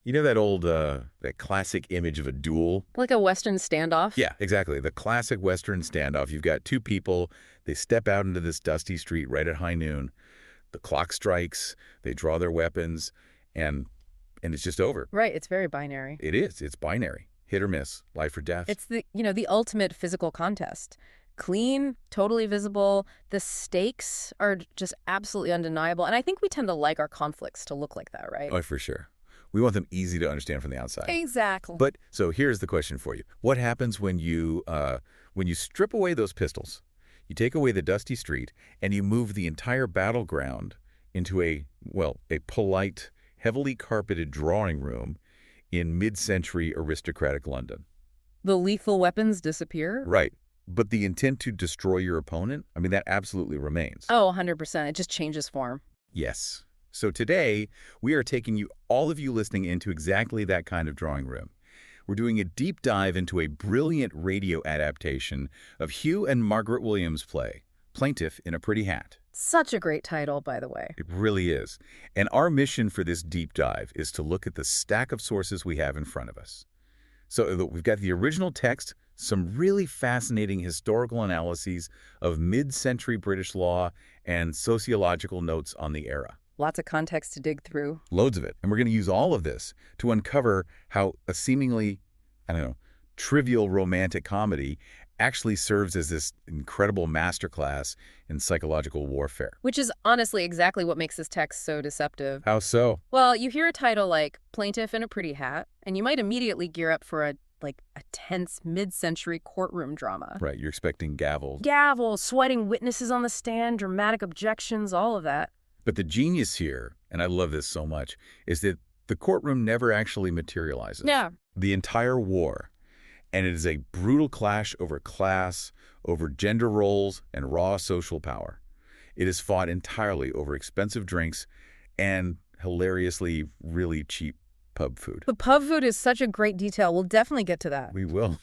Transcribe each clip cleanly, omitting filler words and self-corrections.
You know that old, that classic image of a duel? Like a Western standoff? Yeah, exactly. The classic Western standoff. You've got two people. They step out into this dusty street right at high noon. The clock strikes. They draw their weapons, and it's just over. Right. It's very binary. It is. It's binary. Hit or miss. Life or death. It's the ultimate physical contest. Clean, totally visible. The stakes are just absolutely undeniable. And I think we tend to like our conflicts to look like that, right? Oh, for sure. We want them easy to understand from the outside. Exactly. But so here's the question for you. What happens when you strip away those pistols, you take away the dusty street, and you move the entire battleground into a polite, heavily carpeted drawing room in mid-century aristocratic London? The lethal weapons disappear? Right. But the intent to destroy your opponent, I mean, that absolutely remains. Oh, 100%. It just changes form. Yes. So today, we are taking all of you listening into exactly that kind of drawing room. We're doing a deep dive into a brilliant radio adaptation of Hugh and Margaret Williams' play, Plaintiff in a Pretty Hat. Such a great title, by the way. It really is. And our mission for this deep dive is to look at the stack of sources we have in front of us. So we've got the original text, some really fascinating historical analyses of mid-century British law, and sociological notes on the era. Lots of context to dig through. Loads of it. And we're going to use all of this to uncover how a seemingly, trivial romantic comedy actually serves as this incredible masterclass in psychological warfare. Which is honestly exactly what makes this text so deceptive. How so? Well, you hear a title like Plaintiff in a Pretty Hat, and you might immediately gear up for a tense mid-century courtroom drama. Right, you're expecting gavels. Gavels, sweating witnesses on the stand, dramatic objections, all of that. But the genius here, and I love this so much, is that the courtroom never actually materializes. Yeah. The entire war. And it is a brutal clash over class, over gender roles, and raw social power. It is fought entirely over expensive drinks and hilariously really cheap pub food. The pub food is such a great detail. We'll definitely get to that. We will.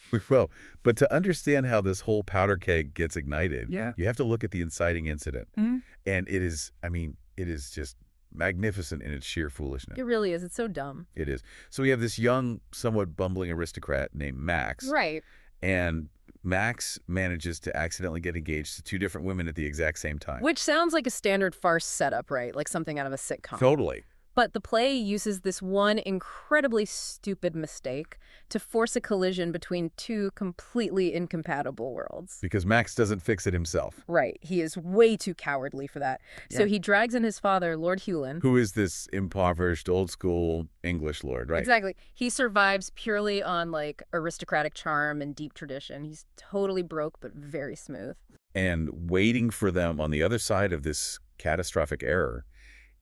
But to understand how this whole powder keg gets ignited, you have to look at the inciting incident. Mm-hmm. And it is just magnificent in its sheer foolishness. It really is. It's so dumb. It is. So we have this young, somewhat bumbling aristocrat named Max. Right. And Max manages to accidentally get engaged to two different women at the exact same time. Which sounds like a standard farce setup, right? Like something out of a sitcom. Totally. But the play uses this one incredibly stupid mistake to force a collision between two completely incompatible worlds. Because Max doesn't fix it himself. Right. He is way too cowardly for that. Yeah. So he drags in his father, Lord Hewlin. Who is this impoverished, old-school English lord, right? Exactly. He survives purely on, aristocratic charm and deep tradition. He's totally broke, but very smooth. And waiting for them on the other side of this catastrophic error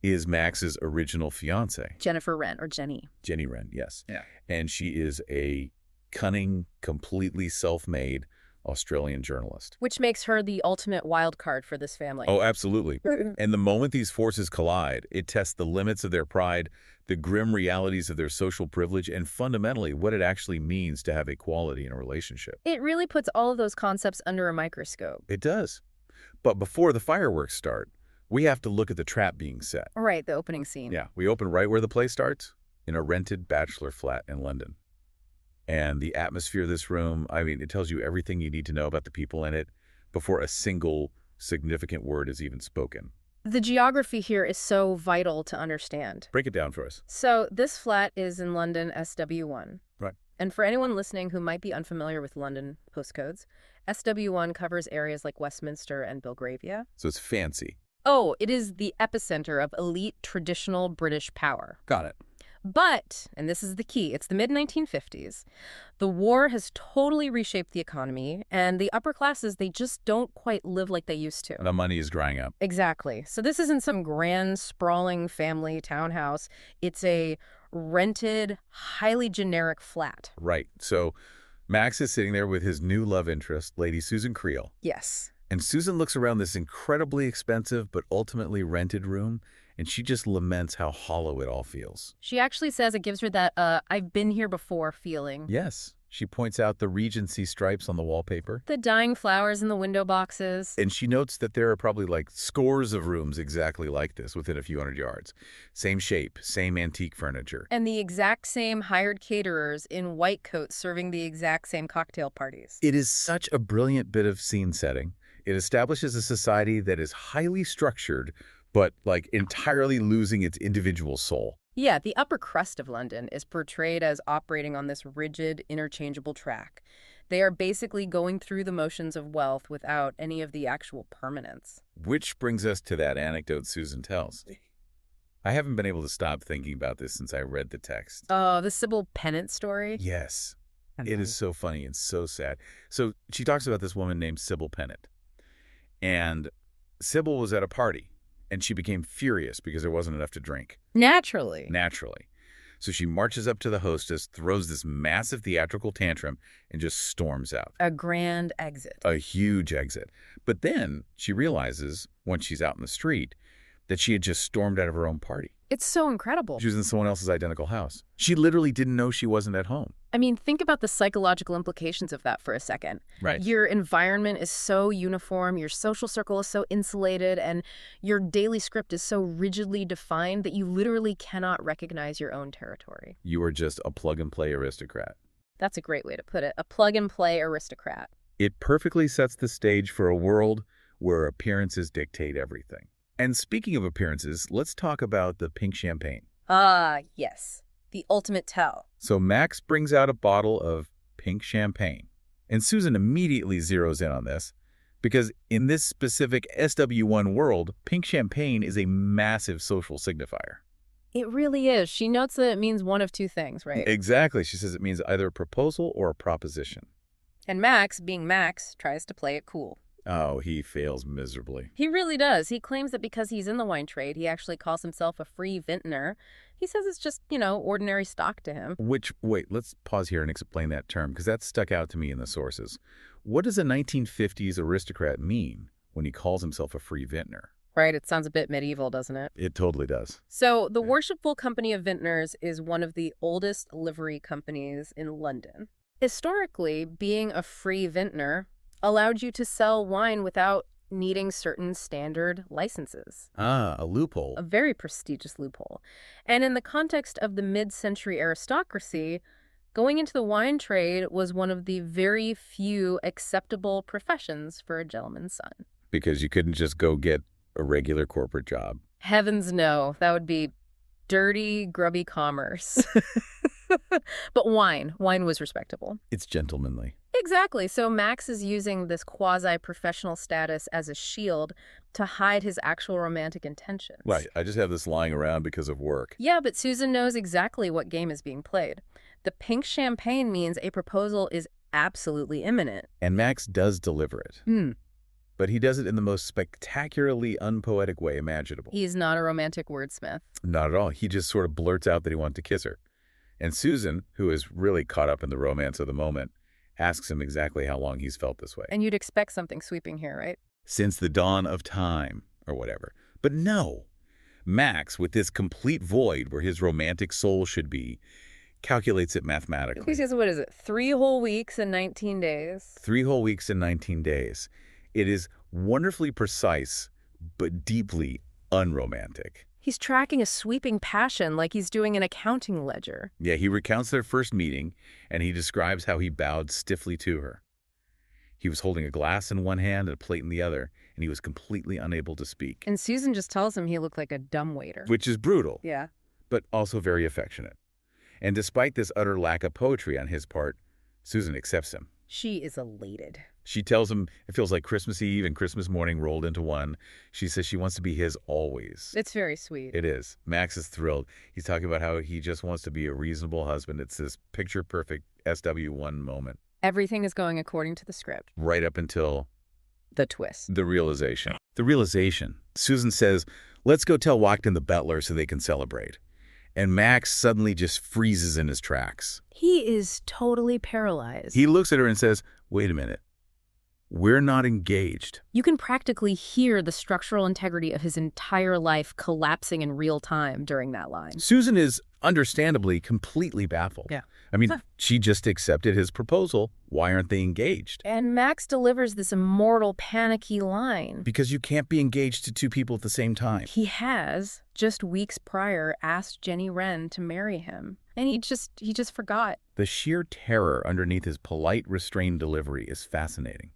is Max's original fiancée. Jennifer Wren, or Jenny. Jenny Wren, yes. Yeah. And she is a cunning, completely self-made Australian journalist. Which makes her the ultimate wild card for this family. Oh, absolutely. And the moment these forces collide, it tests the limits of their pride, the grim realities of their social privilege, and fundamentally what it actually means to have equality in a relationship. It really puts all of those concepts under a microscope. It does. But before the fireworks start, we have to look at the trap being set. Right, the opening scene. Yeah, we open right where the play starts, in a rented bachelor flat in London. And the atmosphere of this room, it tells you everything you need to know about the people in it before a single significant word is even spoken. The geography here is so vital to understand. Break it down for us. So this flat is in London SW1. Right. And for anyone listening who might be unfamiliar with London postcodes, SW1 covers areas like Westminster and Belgravia. So it's fancy. Oh, it is the epicenter of elite traditional British power. Got it. But, and this is the key, it's the mid-1950s. The war has totally reshaped the economy, and the upper classes, they just don't quite live like they used to. The money is drying up. Exactly. So this isn't some grand, sprawling family townhouse. It's a rented, highly generic flat. Right. So Max is sitting there with his new love interest, Lady Susan Creel. Yes. And Susan looks around this incredibly expensive but ultimately rented room, and she just laments how hollow it all feels. She actually says it gives her that I've been here before feeling. Yes. She points out the Regency stripes on the wallpaper. The dying flowers in the window boxes. And she notes that there are probably like scores of rooms exactly like this within a few hundred yards. Same shape, same antique furniture. And the exact same hired caterers in white coats serving the exact same cocktail parties. It is such a brilliant bit of scene setting. It establishes a society that is highly structured, but like entirely losing its individual soul. Yeah, the upper crust of London is portrayed as operating on this rigid, interchangeable track. They are basically going through the motions of wealth without any of the actual permanence. Which brings us to that anecdote Susan tells. I haven't been able to stop thinking about this since I read the text. Oh, the Sybil Pennant story? Yes. It is so funny and so sad. So she talks about this woman named Sybil Pennant. And Sybil was at a party, and she became furious because there wasn't enough to drink. Naturally. So she marches up to the hostess, throws this massive theatrical tantrum, and just storms out. A grand exit. A huge exit. But then she realizes, once she's out in the street, that she had just stormed out of her own party. It's so incredible. She was in someone else's identical house. She literally didn't know she wasn't at home. I mean, think about the psychological implications of that for a second. Right. Your environment is so uniform, your social circle is so insulated, and your daily script is so rigidly defined that you literally cannot recognize your own territory. You are just a plug-and-play aristocrat. That's a great way to put it. A plug-and-play aristocrat. It perfectly sets the stage for a world where appearances dictate everything. And speaking of appearances, let's talk about the pink champagne. Ah, yes. The ultimate tell. So Max brings out a bottle of pink champagne. And Susan immediately zeroes in on this because in this specific SW1 world, pink champagne is a massive social signifier. It really is. She notes that it means one of two things, right? Exactly. She says it means either a proposal or a proposition. And Max, being Max, tries to play it cool. Oh, he fails miserably. He really does. He claims that because he's in the wine trade, he actually calls himself a free vintner. He says it's just, ordinary stock to him. Wait, let's pause here and explain that term, because that stuck out to me in the sources. What does a 1950s aristocrat mean when he calls himself a free vintner? Right, it sounds a bit medieval, doesn't it? It totally does. So, the Worshipful Company of Vintners is one of the oldest livery companies in London. Historically, being a free vintner allowed you to sell wine without needing certain standard licenses. Ah, a loophole. A very prestigious loophole. And in the context of the mid-century aristocracy, going into the wine trade was one of the very few acceptable professions for a gentleman's son. Because you couldn't just go get a regular corporate job. Heavens no. That would be dirty, grubby commerce. But wine was respectable. It's gentlemanly. Exactly. So Max is using this quasi-professional status as a shield to hide his actual romantic intentions. Right. I just have this lying around because of work. Yeah, but Susan knows exactly what game is being played. The pink champagne means a proposal is absolutely imminent. And Max does deliver it. But he does it in the most spectacularly unpoetic way imaginable. He's not a romantic wordsmith. Not at all. He just sort of blurts out that he wants to kiss her. And Susan, who is really caught up in the romance of the moment, asks him exactly how long he's felt this way. And you'd expect something sweeping here, right? Since the dawn of time, or whatever. But no. Max, with this complete void where his romantic soul should be, calculates it mathematically. He says, what is it, 3 whole weeks and 19 days? 3 whole weeks and 19 days. It is wonderfully precise, but deeply unromantic. He's tracking a sweeping passion like he's doing an accounting ledger. Yeah, he recounts their first meeting, and he describes how he bowed stiffly to her. He was holding a glass in one hand and a plate in the other, and he was completely unable to speak. And Susan just tells him he looked like a dumbwaiter. Which is brutal. Yeah. But also very affectionate. And despite this utter lack of poetry on his part, Susan accepts him. She is elated. She tells him it feels like Christmas Eve and Christmas morning rolled into one. She says she wants to be his always. It's very sweet. It is. Max is thrilled. He's talking about how he just wants to be a reasonable husband. It's this picture-perfect SW1 moment. Everything is going according to the script. Right up until the twist. The realization. The realization. Susan says, let's go tell Watkin the butler so they can celebrate. And Max suddenly just freezes in his tracks. He is totally paralyzed. He looks at her and says, wait a minute. we're not engaged. You can practically hear the structural integrity of his entire life collapsing in real time during that line. Susan is understandably completely baffled. Yeah. I mean, she just accepted his proposal. Why aren't they engaged? And Max delivers this immortal, panicky line. Because you can't be engaged to two people at the same time. He has, just weeks prior, asked Jenny Wren to marry him. And he just forgot. The sheer terror underneath his polite, restrained delivery is fascinating.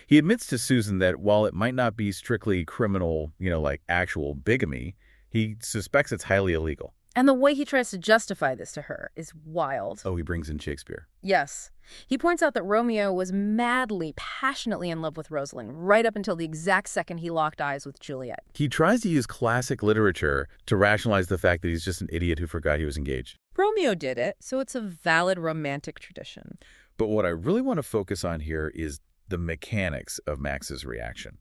He admits to Susan that while it might not be strictly criminal, like actual bigamy, he suspects it's highly illegal. And the way he tries to justify this to her is wild. Oh, he brings in Shakespeare. Yes. He points out that Romeo was madly, passionately in love with Rosalind right up until the exact second he locked eyes with Juliet. He tries to use classic literature to rationalize the fact that he's just an idiot who forgot he was engaged. Romeo did it, so it's a valid romantic tradition. But what I really want to focus on here is the mechanics of Max's reaction.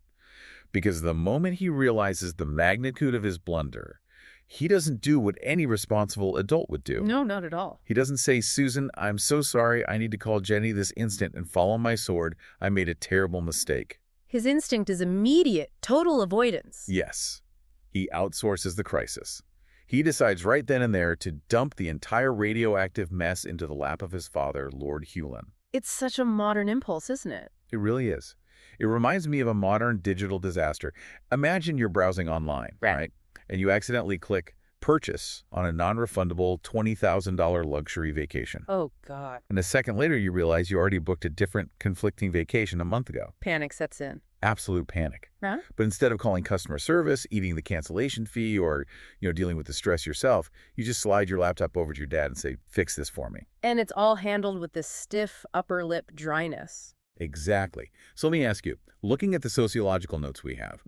Because the moment he realizes the magnitude of his blunder, he doesn't do what any responsible adult would do. No, not at all. He doesn't say, Susan, I'm so sorry. I need to call Jenny this instant and fall on my sword. I made a terrible mistake. His instinct is immediate, total avoidance. Yes. He outsources the crisis. He decides right then and there to dump the entire radioactive mess into the lap of his father, Lord Hewlin. It's such a modern impulse, isn't it? It really is. It reminds me of a modern digital disaster. Imagine you're browsing online, right? And you accidentally click purchase on a non-refundable $20,000 luxury vacation. Oh, God. And a second later, you realize you already booked a different conflicting vacation a month ago. Panic sets in. Absolute panic. Huh? But instead of calling customer service, eating the cancellation fee, or dealing with the stress yourself, you just slide your laptop over to your dad and say, fix this for me. And it's all handled with this stiff upper lip dryness. Exactly. So let me ask you, looking at the sociological notes we have,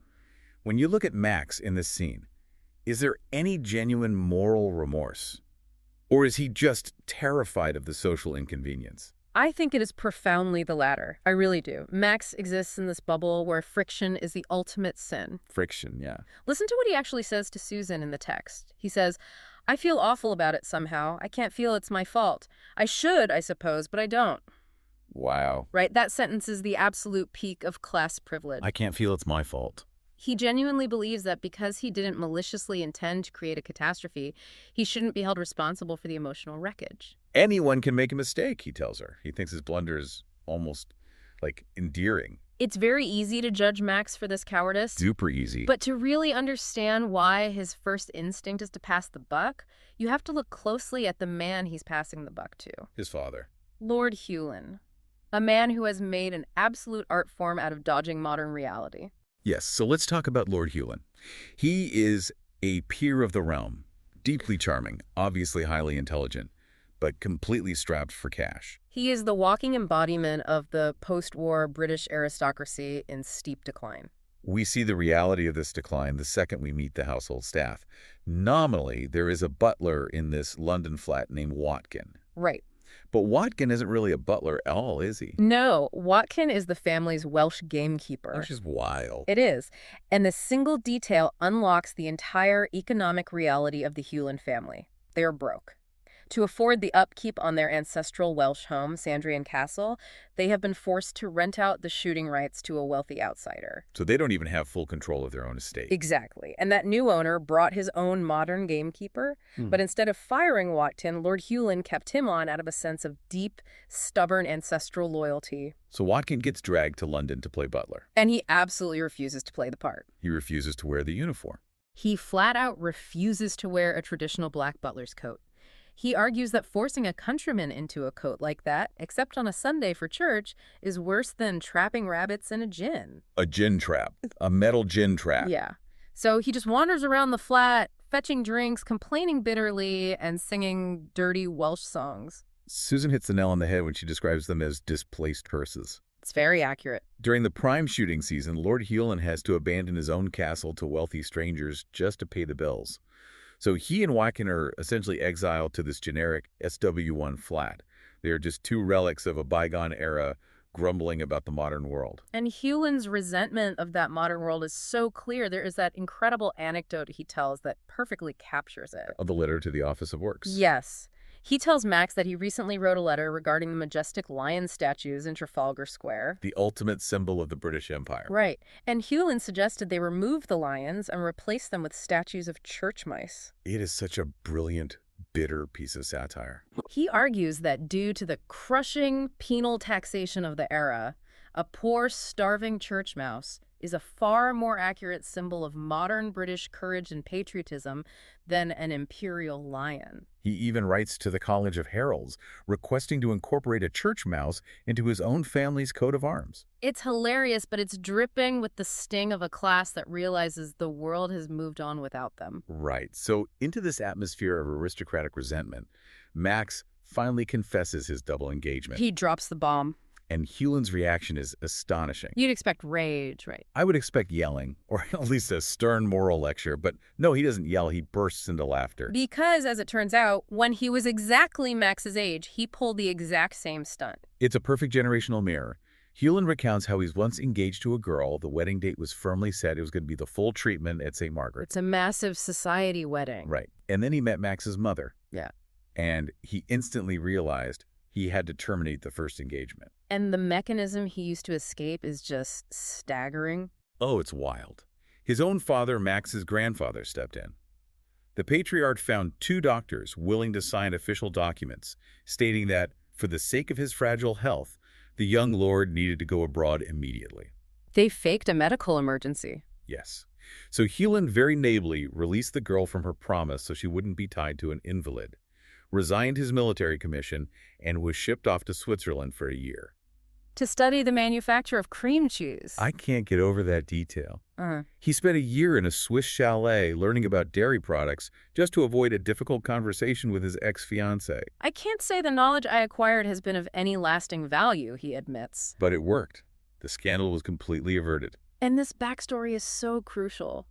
when you look at Max in this scene, is there any genuine moral remorse? Or is he just terrified of the social inconvenience? I think it is profoundly the latter. I really do. Max exists in this bubble where friction is the ultimate sin. Friction, yeah. Listen to what he actually says to Susan in the text. He says, I feel awful about it somehow. I can't feel it's my fault. I should, I suppose, but I don't. Wow. Right? That sentence is the absolute peak of class privilege. I can't feel it's my fault. He genuinely believes that because he didn't maliciously intend to create a catastrophe, he shouldn't be held responsible for the emotional wreckage. Anyone can make a mistake, he tells her. He thinks his blunder is almost, endearing. It's very easy to judge Max for this cowardice. Super easy. But to really understand why his first instinct is to pass the buck, you have to look closely at the man he's passing the buck to. His father. Lord Hewlin. A man who has made an absolute art form out of dodging modern reality. Yes, so let's talk about Lord Hewlin. He is a peer of the realm, deeply charming, obviously highly intelligent, but completely strapped for cash. He is the walking embodiment of the post-war British aristocracy in steep decline. We see the reality of this decline the second we meet the household staff. Nominally, there is a butler in this London flat named Watkin. Right. But Watkin isn't really a butler at all, is he? No, Watkin is the family's Welsh gamekeeper. Which is wild. It is. And the single detail unlocks the entire economic reality of the Hewlin family. They are broke. To afford the upkeep on their ancestral Welsh home, Sandrian Castle, they have been forced to rent out the shooting rights to a wealthy outsider. So they don't even have full control of their own estate. Exactly. And that new owner brought his own modern gamekeeper, but instead of firing Watkin, Lord Hewlin kept him on out of a sense of deep, stubborn ancestral loyalty. So Watkin gets dragged to London to play butler. And he absolutely refuses to play the part. He refuses to wear the uniform. He flat out refuses to wear a traditional black butler's coat. He argues that forcing a countryman into a coat like that, except on a Sunday for church, is worse than trapping rabbits in a gin. A gin trap. A metal gin trap. Yeah. So he just wanders around the flat, fetching drinks, complaining bitterly, and singing dirty Welsh songs. Susan hits the nail on the head when she describes them as displaced hearses. It's very accurate. During the prime shooting season, Lord Hewlin has to abandon his own castle to wealthy strangers just to pay the bills. So he and Watkin are essentially exiled to this generic SW1 flat. They are just two relics of a bygone era grumbling about the modern world. And Hewlin's resentment of that modern world is so clear. There is that incredible anecdote he tells that perfectly captures it. Of the letter to the Office of Works. Yes. He tells Max that he recently wrote a letter regarding the majestic lion statues in Trafalgar Square. The ultimate symbol of the British Empire. Right. And Hewlin suggested they remove the lions and replace them with statues of church mice. It is such a brilliant, bitter piece of satire. He argues that due to the crushing penal taxation of the era, a poor, starving church mouse is a far more accurate symbol of modern British courage and patriotism than an imperial lion. He even writes to the College of Heralds, requesting to incorporate a church mouse into his own family's coat of arms. It's hilarious, but it's dripping with the sting of a class that realizes the world has moved on without them. Right. So into this atmosphere of aristocratic resentment, Max finally confesses his double engagement. He drops the bomb. And Hewlin's reaction is astonishing. You'd expect rage, right? I would expect yelling, or at least a stern moral lecture, but no, he doesn't yell, he bursts into laughter. Because, as it turns out, when he was exactly Max's age, he pulled the exact same stunt. It's a perfect generational mirror. Hewlin recounts how he's once engaged to a girl, the wedding date was firmly set, it was going to be the full treatment at St. Margaret's. It's a massive society wedding. Right. And then he met Max's mother. Yeah. And he instantly realized he had to terminate the first engagement. And the mechanism he used to escape is just staggering. Oh, it's wild. His own father, Max's grandfather, stepped in. The patriarch found 2 doctors willing to sign official documents, stating that, for the sake of his fragile health, the young lord needed to go abroad immediately. They faked a medical emergency. Yes. So Hewlin very naively released the girl from her promise so she wouldn't be tied to an invalid, resigned his military commission, and was shipped off to Switzerland for a year. To study the manufacture of cream cheese. I can't get over that detail. He spent a year in a Swiss chalet learning about dairy products just to avoid a difficult conversation with his ex-fiancée. I can't say the knowledge I acquired has been of any lasting value, he admits. But it worked. The scandal was completely averted. And this backstory is so crucial,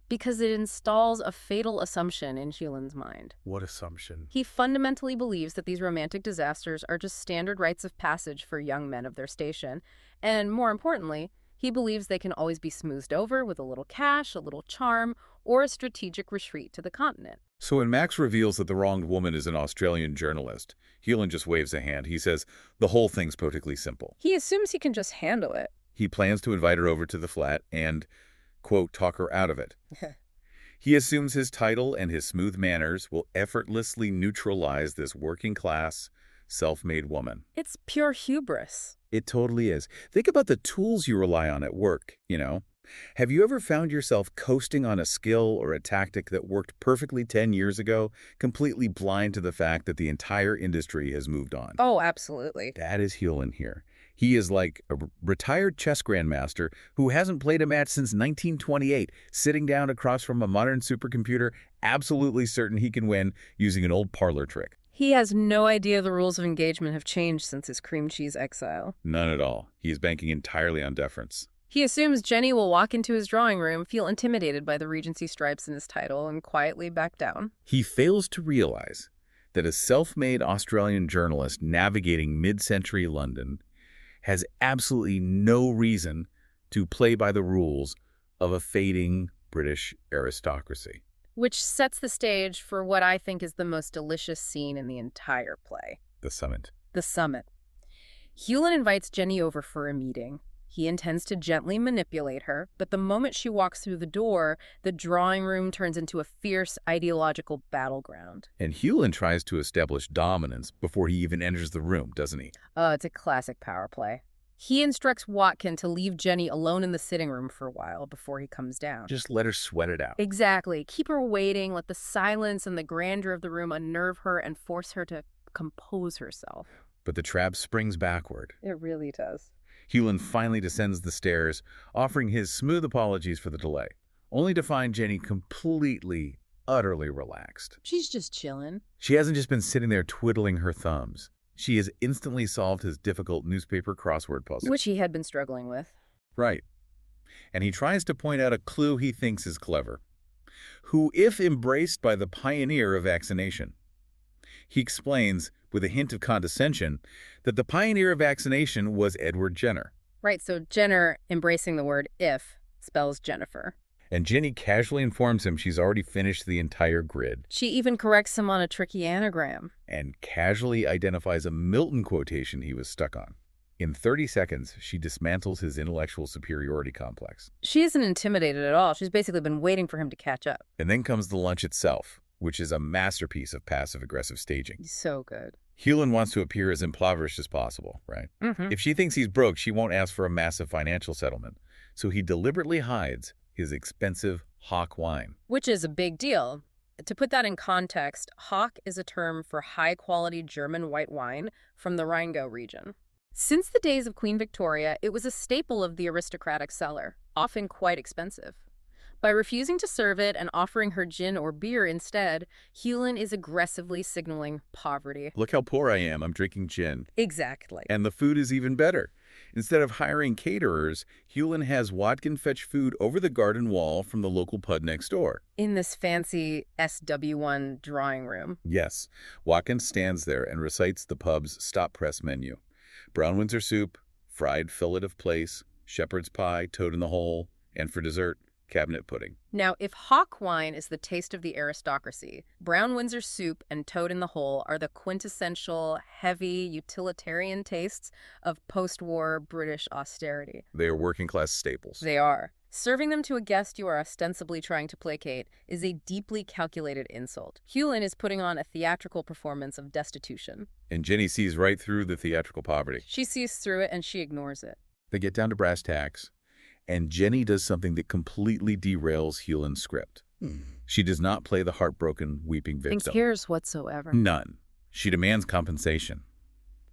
because it installs a fatal assumption in Hewlin's mind. What assumption? He fundamentally believes that these romantic disasters are just standard rites of passage for young men of their station, and more importantly, he believes they can always be smoothed over with a little cash, a little charm, or a strategic retreat to the continent. So when Max reveals that the wronged woman is an Australian journalist, Hewlin just waves a hand. He says, the whole thing's politically simple. He assumes he can just handle it. He plans to invite her over to the flat and, quote, talk her out of it. He assumes his title and his smooth manners will effortlessly neutralize this working-class, self-made woman. It's pure hubris. It totally is. Think about the tools you rely on at work, you know. Have you ever found yourself coasting on a skill or a tactic that worked perfectly 10 years ago, completely blind to the fact that the entire industry has moved on? Oh, absolutely. That is Hewlin here. He is like a retired chess grandmaster who hasn't played a match since 1928, sitting down across from a modern supercomputer, absolutely certain he can win using an old parlor trick. He has no idea the rules of engagement have changed since his cream cheese exile. None at all. He is banking entirely on deference. He assumes Jenny will walk into his drawing room, feel intimidated by the Regency stripes in his title, and quietly back down. He fails to realize that a self-made Australian journalist navigating mid-century London has absolutely no reason to play by the rules of a fading British aristocracy. Which sets the stage for what I think is the most delicious scene in the entire play. The summit. The summit. Hewlin invites Jenny over for a meeting. He intends to gently manipulate her, but the moment she walks through the door, the drawing room turns into a fierce ideological battleground. And Hewlin tries to establish dominance before he even enters the room, doesn't he? Oh, it's a classic power play. He instructs Watkin to leave Jenny alone in the sitting room for a while before he comes down. Just let her sweat it out. Exactly. Keep her waiting, let the silence and the grandeur of the room unnerve her and force her to compose herself. But the trap springs backward. It really does. Hewlin finally descends the stairs, offering his smooth apologies for the delay, only to find Jenny completely, utterly relaxed. She's just chilling. She hasn't just been sitting there twiddling her thumbs. She has instantly solved his difficult newspaper crossword puzzle. Which he had been struggling with. Right. And he tries to point out a clue he thinks is clever. Who, if embraced by the pioneer of vaccination. He explains, with a hint of condescension, that the pioneer of vaccination was Edward Jenner. Right, so Jenner, embracing the word if, spells Jennifer. And Jenny casually informs him she's already finished the entire grid. She even corrects him on a tricky anagram. And casually identifies a Milton quotation he was stuck on. In 30 seconds, she dismantles his intellectual superiority complex. She isn't intimidated at all. She's basically been waiting for him to catch up. And then comes the lunch itself, which is a masterpiece of passive-aggressive staging. So good. Hewlin wants to appear as impoverished as possible, right? If she thinks he's broke, she won't ask for a massive financial settlement. So he deliberately hides his expensive Hock wine. Which is a big deal. To put that in context, Hock is a term for high-quality German white wine from the Rheingau region. Since the days of Queen Victoria, it was a staple of the aristocratic cellar, often quite expensive. By refusing to serve it and offering her gin or beer instead, Hewlin is aggressively signaling poverty. Look how poor I am. I'm drinking gin. Exactly. And the food is even better. Instead of hiring caterers, Hewlin has Watkin fetch food over the garden wall from the local pub next door. In this fancy SW1 drawing room. Yes. Watkin stands there and recites the pub's stop-press menu. Brown Windsor soup, fried fillet of plaice, shepherd's pie, toad in the hole, and for dessert, cabinet pudding. Now, if Hock wine is the taste of the aristocracy, Brown Windsor soup and toad in the hole are the quintessential, heavy, utilitarian tastes of post-war British austerity. They are working-class staples. They are. Serving them to a guest you are ostensibly trying to placate is a deeply calculated insult. Hewlin is putting on a theatrical performance of destitution. And Jenny sees right through the theatrical poverty. She sees through it and she ignores it. They get down to brass tacks, and Jenny does something that completely derails Hewlin's script. She does not play the heartbroken, weeping victim. And cares whatsoever. None. She demands compensation.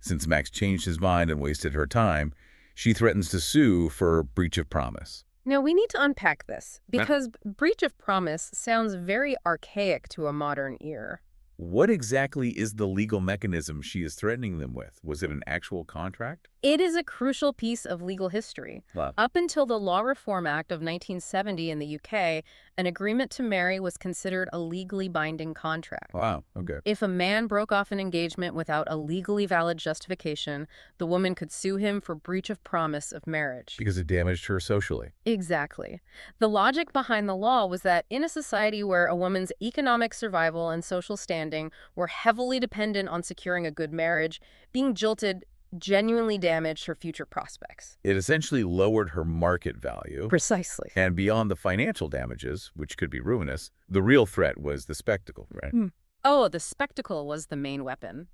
Since Max changed his mind and wasted her time, she threatens to sue for breach of promise. Now, we need to unpack this, because breach of promise sounds very archaic to a modern ear. What exactly is the legal mechanism she is threatening them with? Was it an actual contract? It is a crucial piece of legal history. Wow. Up until the Law Reform Act of 1970 in the UK, an agreement to marry was considered a legally binding contract. Wow, okay. If a man broke off an engagement without a legally valid justification, the woman could sue him for breach of promise of marriage. Because it damaged her socially. Exactly. The logic behind the law was that in a society where a woman's economic survival and social standing were heavily dependent on securing a good marriage, being jilted genuinely damaged her future prospects. It essentially lowered her market value. Precisely. And beyond the financial damages, which could be ruinous, the real threat was the spectacle, right? Oh, the spectacle was the main weapon.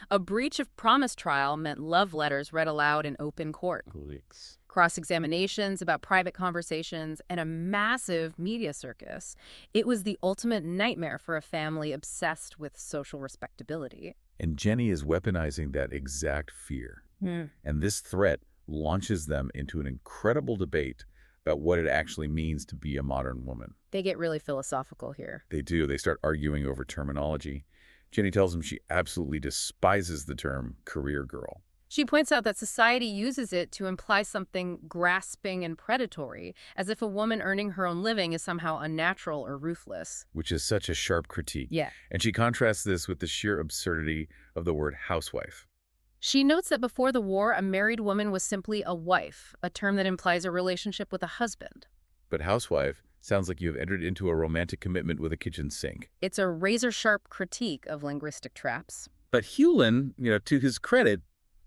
A breach of promise trial meant love letters read aloud in open court. Cross-examinations about private conversations, and a massive media circus. It was the ultimate nightmare for a family obsessed with social respectability. And Jenny is weaponizing that exact fear. And this threat launches them into an incredible debate about what it actually means to be a modern woman. They get really philosophical here. They do. They start arguing over terminology. Jenny tells him she absolutely despises the term career girl. She points out that society uses it to imply something grasping and predatory, as if a woman earning her own living is somehow unnatural or ruthless. Which is such a sharp critique. Yeah. And she contrasts this with the sheer absurdity of the word housewife. She notes that before the war, a married woman was simply a wife, a term that implies a relationship with a husband. But housewife sounds like you have entered into a romantic commitment with a kitchen sink. It's a razor-sharp critique of linguistic traps. But Hewlin, to his credit,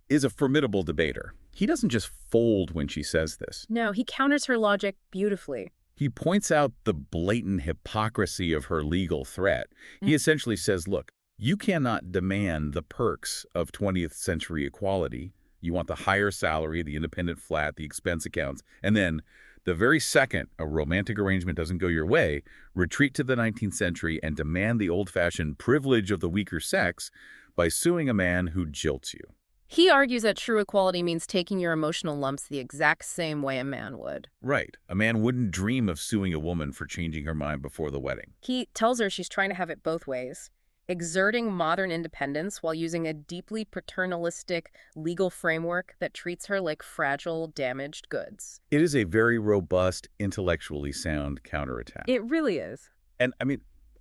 is a formidable debater. He doesn't just fold when she says this. No, he counters her logic beautifully. He points out the blatant hypocrisy of her legal threat. He essentially says, look, you cannot demand the perks of 20th century equality. You want the higher salary, the independent flat, the expense accounts, and then the very second a romantic arrangement doesn't go your way, retreat to the 19th century and demand the old-fashioned privilege of the weaker sex by suing a man who jilts you. He argues that true equality means taking your emotional lumps the exact same way a man would. Right. A man wouldn't dream of suing a woman for changing her mind before the wedding. He tells her she's trying to have it both ways, exerting modern independence while using a deeply paternalistic legal framework that treats her like fragile, damaged goods. It is a very robust, intellectually sound counterattack. It really is. And,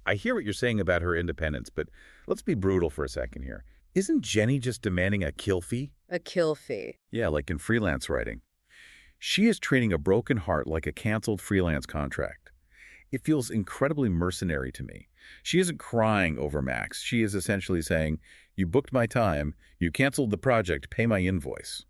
I hear what you're saying about her independence, but let's be brutal for a second here. Isn't Jenny just demanding a kill fee? A kill fee. Yeah, like in freelance writing. She is treating a broken heart like a canceled freelance contract. It feels incredibly mercenary to me. She isn't crying over Max. She is essentially saying, you booked my time, you canceled the project, pay my invoice.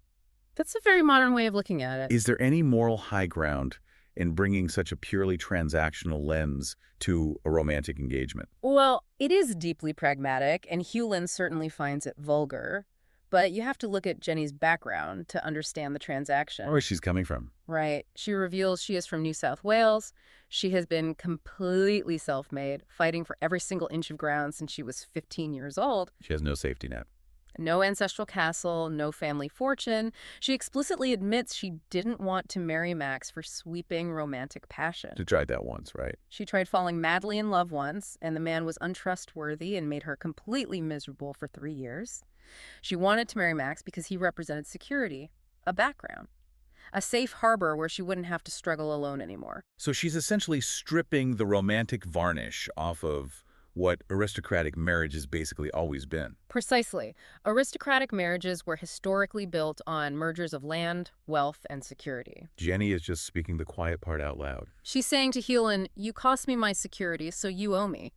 That's a very modern way of looking at it. Is there any moral high ground in bringing such a purely transactional lens to a romantic engagement? Well, it is deeply pragmatic, and Hewlin certainly finds it vulgar. But you have to look at Jenny's background to understand the transaction. Where she's coming from. Right. She reveals she is from New South Wales. She has been completely self-made, fighting for every single inch of ground since she was 15 years old. She has no safety net. No ancestral castle, no family fortune. She explicitly admits she didn't want to marry Max for sweeping romantic passion. She tried that once, right? She tried falling madly in love once, and the man was untrustworthy and made her completely miserable for 3 years. She wanted to marry Max because he represented security, a background, a safe harbor where she wouldn't have to struggle alone anymore. So she's essentially stripping the romantic varnish off of what aristocratic marriage has basically always been. Precisely. Aristocratic marriages were historically built on mergers of land, wealth, and security. Jenny is just speaking the quiet part out loud. She's saying to Hewlin, you cost me my security, so you owe me.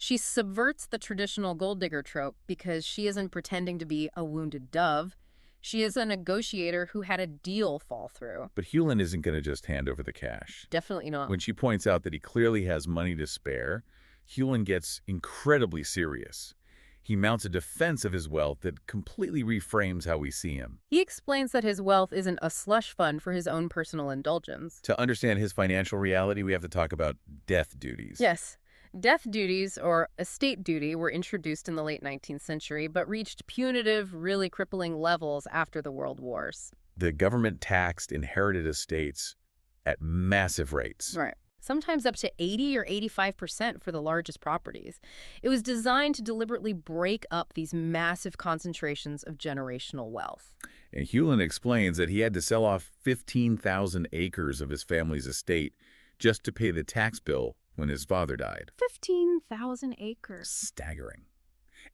She subverts the traditional gold digger trope because she isn't pretending to be a wounded dove. She is a negotiator who had a deal fall through. But Hewlin isn't going to just hand over the cash. Definitely not. When she points out that he clearly has money to spare, Hewlin gets incredibly serious. He mounts a defense of his wealth that completely reframes how we see him. He explains that his wealth isn't a slush fund for his own personal indulgence. To understand his financial reality, we have to talk about death duties. Yes. Death duties, or estate duty, were introduced in the late 19th century, but reached punitive, really crippling levels after the World Wars. The government taxed inherited estates at massive rates. Right. Sometimes up to 80 or 85% for the largest properties. It was designed to deliberately break up these massive concentrations of generational wealth. And Hewlin explains that he had to sell off 15,000 acres of his family's estate just to pay the tax bill when his father died. 15,000 acres. Staggering.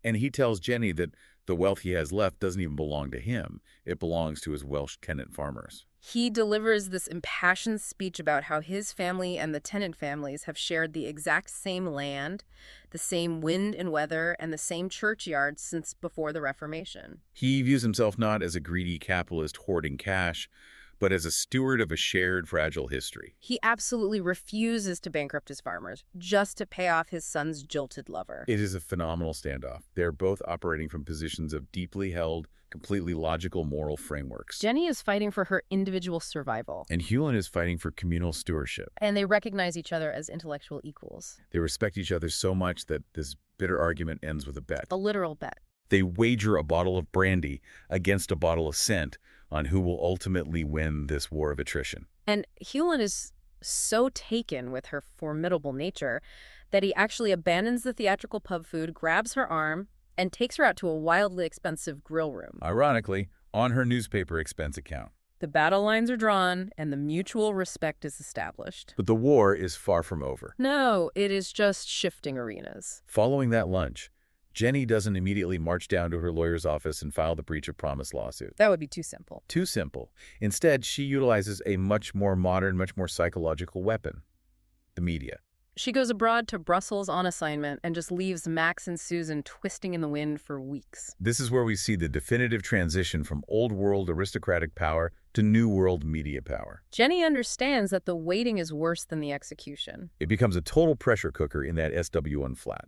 And he tells Jenny that the wealth he has left doesn't even belong to him. It belongs to his Welsh tenant farmers. He delivers this impassioned speech about how his family and the tenant families have shared the exact same land, the same wind and weather, and the same churchyard since before the Reformation. He views himself not as a greedy capitalist hoarding cash, but as a steward of a shared fragile history. He absolutely refuses to bankrupt his farmers just to pay off his son's jilted lover. It is a phenomenal standoff. They're both operating from positions of deeply held, completely logical moral frameworks. Jenny is fighting for her individual survival. And Hewlin is fighting for communal stewardship. And they recognize each other as intellectual equals. They respect each other so much that this bitter argument ends with a bet. A literal bet. They wager a bottle of brandy against a bottle of scent on who will ultimately win this war of attrition. And Hewlin is so taken with her formidable nature that he actually abandons the theatrical pub food, grabs her arm, and takes her out to a wildly expensive grill room. Ironically, on her newspaper expense account. The battle lines are drawn, and the mutual respect is established. But the war is far from over. No, it is just shifting arenas. Following that lunch, Jenny doesn't immediately march down to her lawyer's office and file the breach of promise lawsuit. That would be too simple. Too simple. Instead, she utilizes a much more modern, much more psychological weapon: the media. She goes abroad to Brussels on assignment and just leaves Max and Susan twisting in the wind for weeks. This is where we see the definitive transition from old world aristocratic power to new world media power. Jenny understands that the waiting is worse than the execution. It becomes a total pressure cooker in that SW1 flat.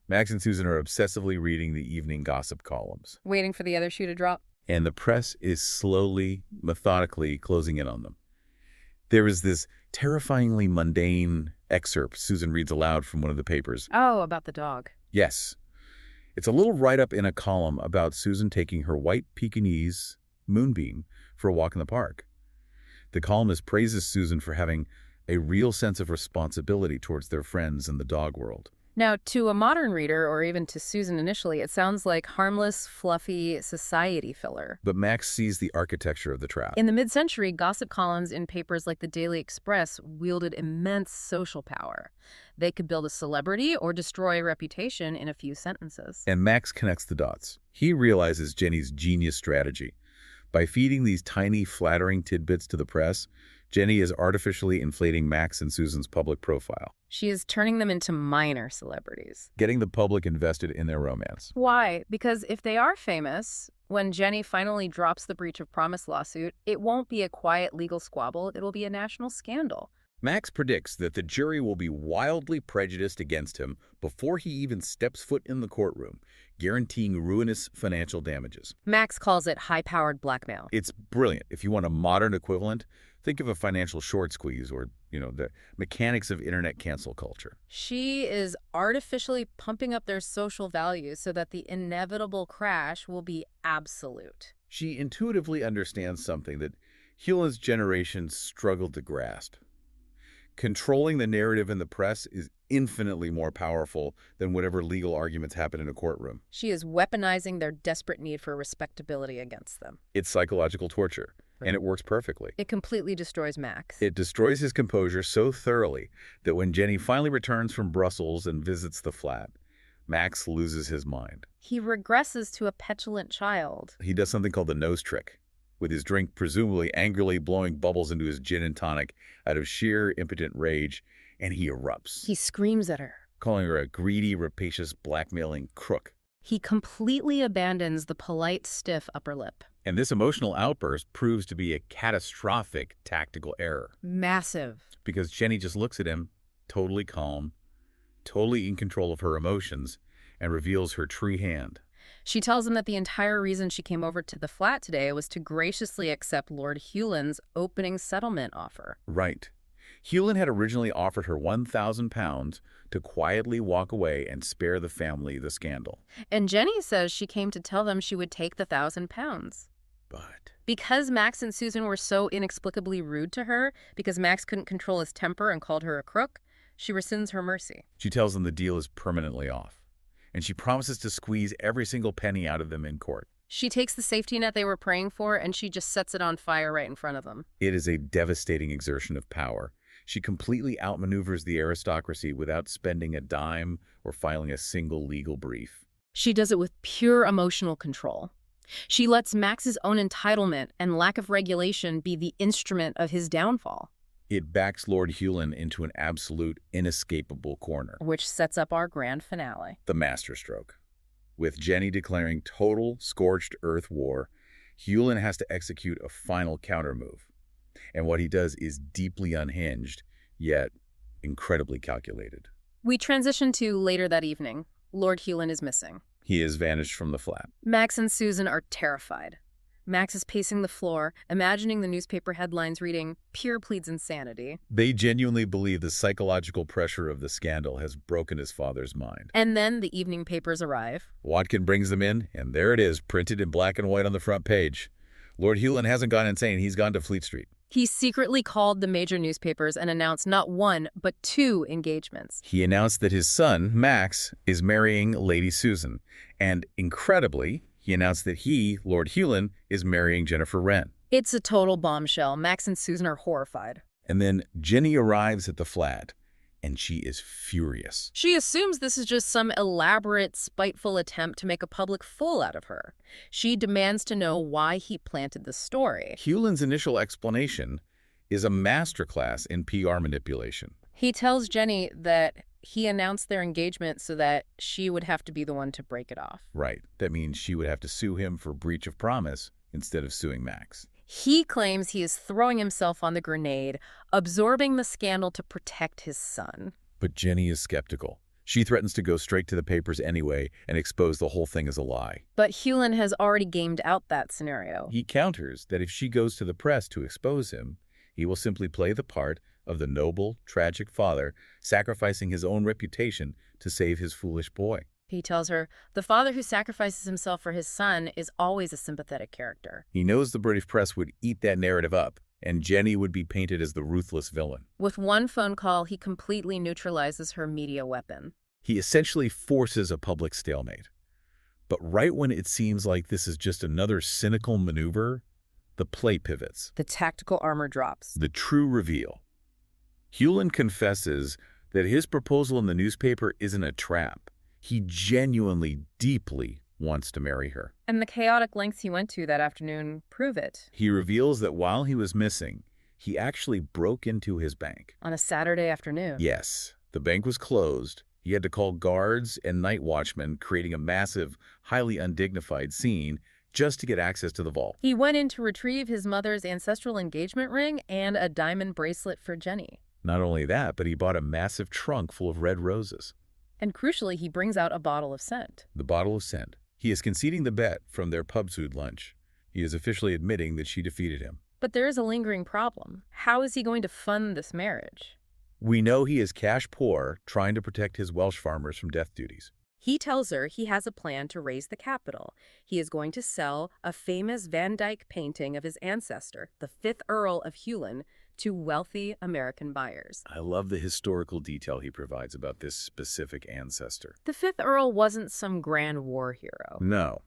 Max and Susan are obsessively reading the evening gossip columns. Waiting for the other shoe to drop. And the press is slowly, methodically closing in on them. There is this terrifyingly mundane excerpt Susan reads aloud from one of the papers. Oh, about the dog. Yes. It's a little write-up in a column about Susan taking her white Pekingese, Moonbeam, for a walk in the park. The columnist praises Susan for having a real sense of responsibility towards their friends in the dog world. Now, to a modern reader, or even to Susan initially, it sounds like harmless, fluffy society filler. But Max sees the architecture of the trap. In the mid-century, gossip columns in papers like the Daily Express wielded immense social power. They could build a celebrity or destroy a reputation in a few sentences. And Max connects the dots. He realizes Jenny's genius strategy. By feeding these tiny, flattering tidbits to the press, Jenny is artificially inflating Max and Susan's public profile, She is turning them into minor celebrities. getting the public invested in their romance. Why? Because if they are famous, when Jenny finally drops the breach of promise lawsuit, it won't be a quiet legal squabble, it'll be a national scandal. Max predicts that the jury will be wildly prejudiced against him before he even steps foot in the courtroom, guaranteeing ruinous financial damages. Max calls it high-powered blackmail. It's brilliant. If you want a modern equivalent, think of a financial short squeeze or, the mechanics of internet cancel culture. She is artificially pumping up their social values so that the inevitable crash will be absolute. She intuitively understands something that Hewlin's generation struggled to grasp. Controlling the narrative in the press is infinitely more powerful than whatever legal arguments happen in a courtroom. She is weaponizing their desperate need for respectability against them. It's psychological torture, and it works perfectly. It completely destroys Max. It destroys his composure so thoroughly that when Jenny finally returns from Brussels and visits the flat, Max loses his mind. He regresses to a petulant child. He does something called the nose trick, with his drink presumably angrily blowing bubbles into his gin and tonic out of sheer impotent rage, and he erupts. He screams at her, calling her a greedy, rapacious, blackmailing crook. He completely abandons the polite, stiff upper lip. And this emotional outburst proves to be a catastrophic tactical error. Massive. Because Jenny just looks at him, totally calm, totally in control of her emotions, and reveals her true hand. She tells him that the entire reason she came over to the flat today was to graciously accept Lord Hewlin's opening settlement offer. Right. Hewlin had originally offered her £1,000 to quietly walk away and spare the family the scandal. And Jenny says she came to tell them she would take the £1,000. But because Max and Susan were so inexplicably rude to her, because Max couldn't control his temper and called her a crook, she rescinds her mercy. She tells them the deal is permanently off, and she promises to squeeze every single penny out of them in court. She takes the safety net they were praying for, and she just sets it on fire right in front of them. It is a devastating exertion of power. She completely outmaneuvers the aristocracy without spending a dime or filing a single legal brief. She does it with pure emotional control. She lets Max's own entitlement and lack of regulation be the instrument of his downfall. It backs Lord Hewlin into an absolute, inescapable corner. Which sets up our grand finale. The masterstroke. With Jenny declaring total scorched earth war, Hewlin has to execute a final countermove. And what he does is deeply unhinged, yet incredibly calculated. We transition to later that evening. Lord Hewlin is missing. He has vanished from the flat. Max and Susan are terrified. Max is pacing the floor, imagining the newspaper headlines reading, "Pure pleads insanity." They genuinely believe the psychological pressure of the scandal has broken his father's mind. And then the evening papers arrive. Watkin brings them in, and there it is, printed in black and white on the front page. Lord Hewlin hasn't gone insane. He's gone to Fleet Street. He secretly called the major newspapers and announced not one, but 2 engagements. He announced that his son, Max, is marrying Lady Susan. And incredibly, he announced that he, Lord Hewlin, is marrying Jennifer Wren. It's a total bombshell. Max and Susan are horrified. And then Jenny arrives at the flat, and she is furious. She assumes this is just some elaborate, spiteful attempt to make a public fool out of her. She demands to know why he planted the story. Hewlin's initial explanation is a masterclass in PR manipulation. He tells Jenny that he announced their engagement so that she would have to be the one to break it off. Right. That means she would have to sue him for breach of promise instead of suing Max. He claims he is throwing himself on the grenade, absorbing the scandal to protect his son. But Jenny is skeptical. She threatens to go straight to the papers anyway and expose the whole thing as a lie. But Hewlin has already gamed out that scenario. He counters that if she goes to the press to expose him, he will simply play the part of the noble, tragic father, sacrificing his own reputation to save his foolish boy. He tells her, the father who sacrifices himself for his son is always a sympathetic character. He knows the British press would eat that narrative up, and Jenny would be painted as the ruthless villain. With one phone call, he completely neutralizes her media weapon. He essentially forces a public stalemate. But right when it seems like this is just another cynical maneuver, the play pivots. The tactical armor drops. The true reveal. Hewlin confesses that his proposal in the newspaper isn't a trap. He genuinely, deeply wants to marry her. And the chaotic lengths he went to that afternoon prove it. He reveals that while he was missing, He actually broke into his bank. On a Saturday afternoon. Yes, the bank was closed. He had to call guards and night watchmen, creating a massive, highly undignified scene just to get access to the vault. He went in to retrieve his mother's ancestral engagement ring and a diamond bracelet for Jenny. Not only that, but he bought a massive trunk full of red roses. And crucially, he brings out a bottle of scent. The bottle of scent. He is conceding the bet from their pub-food lunch. He is officially admitting that she defeated him. But there is a lingering problem. How is he going to fund this marriage? We know he is cash poor, trying to protect his Welsh farmers from death duties. He tells her he has a plan to raise the capital. He is going to sell a famous Van Dyck painting of his ancestor, the 5th Earl of Hewlin, to wealthy American buyers. I love the historical detail he provides about this specific ancestor. The 5th Earl wasn't some grand war hero. No.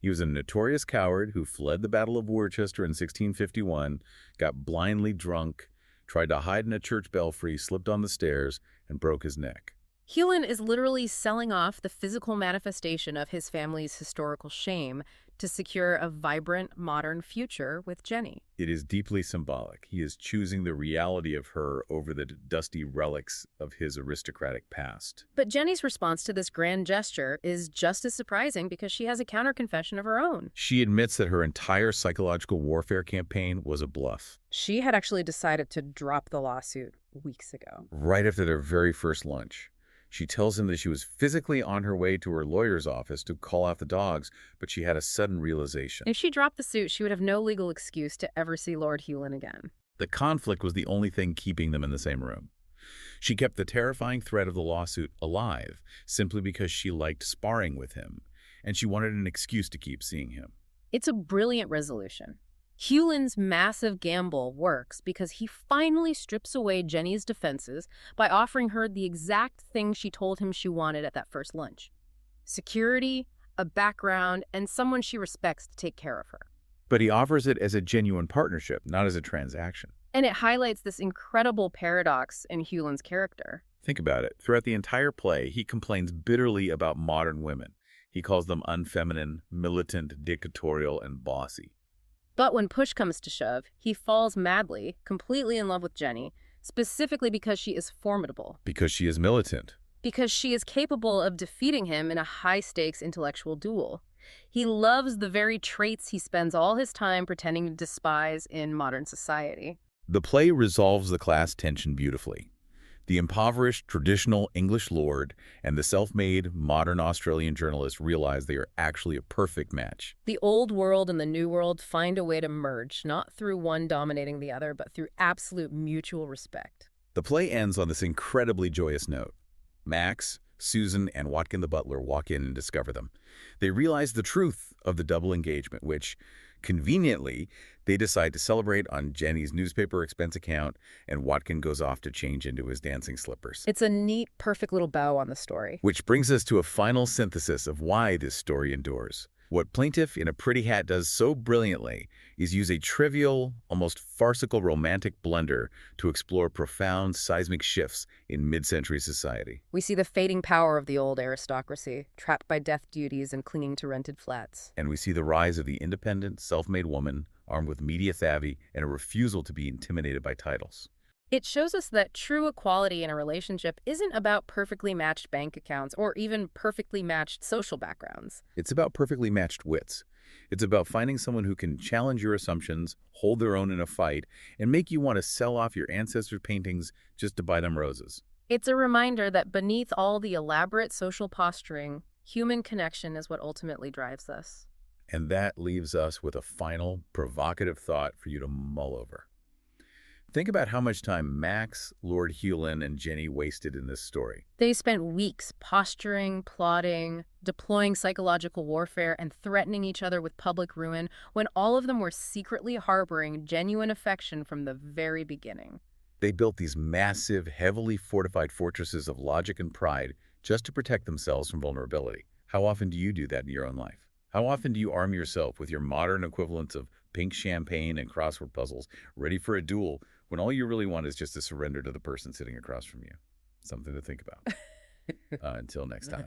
He was a notorious coward who fled the Battle of Worcester in 1651, got blindly drunk, tried to hide in a church belfry, slipped on the stairs, and broke his neck. Hewlin is literally selling off the physical manifestation of his family's historical shame to secure a vibrant, modern future with Jenny. It is deeply symbolic. He is choosing the reality of her over the dusty relics of his aristocratic past. But Jenny's response to this grand gesture is just as surprising because she has a counter-confession of her own. She admits that her entire psychological warfare campaign was a bluff. She had actually decided to drop the lawsuit weeks ago. Right after their very first lunch. She tells him that she was physically on her way to her lawyer's office to call out the dogs, but she had a sudden realization. If she dropped the suit, she would have no legal excuse to ever see Lord Hewlin again. The conflict was the only thing keeping them in the same room. She kept the terrifying threat of the lawsuit alive simply because she liked sparring with him, and she wanted an excuse to keep seeing him. It's a brilliant resolution. Hewlin's massive gamble works because he finally strips away Jenny's defenses by offering her the exact thing she told him she wanted at that first lunch. Security, a background, and someone she respects to take care of her. But he offers it as a genuine partnership, not as a transaction. And it highlights this incredible paradox in Hewlin's character. Think about it. Throughout the entire play, he complains bitterly about modern women. He calls them unfeminine, militant, dictatorial, and bossy. But when push comes to shove, he falls madly, completely in love with Jenny, specifically because she is formidable. Because she is militant. Because she is capable of defeating him in a high-stakes intellectual duel. He loves the very traits he spends all his time pretending to despise in modern society. The play resolves the class tension beautifully. The impoverished traditional English lord and the self-made modern Australian journalist realize they are actually a perfect match. The old world and the new world find a way to merge, not through one dominating the other, but through absolute mutual respect. The play ends on this incredibly joyous note. Max, Susan, and Watkin the butler walk in and discover them. They realize the truth of the double engagement, which, conveniently, they decide to celebrate on Jenny's newspaper expense account, and Watkin goes off to change into his dancing slippers. It's a neat, perfect little bow on the story. Which brings us to a final synthesis of why this story endures. What Plaintiff in a Pretty Hat does so brilliantly is use a trivial, almost farcical romantic blunder to explore profound seismic shifts in mid-century society. We see the fading power of the old aristocracy, trapped by death duties and clinging to rented flats. And we see the rise of the independent, self-made woman, armed with media savvy and a refusal to be intimidated by titles. It shows us that true equality in a relationship isn't about perfectly matched bank accounts or even perfectly matched social backgrounds. It's about perfectly matched wits. It's about finding someone who can challenge your assumptions, hold their own in a fight, and make you want to sell off your ancestors' paintings just to buy them roses. It's a reminder that beneath all the elaborate social posturing, human connection is what ultimately drives us. And that leaves us with a final, provocative thought for you to mull over. Think about how much time Max, Lord Hewlin, and Jenny wasted in this story. They spent weeks posturing, plotting, deploying psychological warfare, and threatening each other with public ruin when all of them were secretly harboring genuine affection from the very beginning. They built these massive, heavily fortified fortresses of logic and pride just to protect themselves from vulnerability. How often do you do that in your own life? How often do you arm yourself with your modern equivalents of pink champagne and crossword puzzles, ready for a duel, when all you really want is just to surrender to the person sitting across from you? Something to think about. Until next time.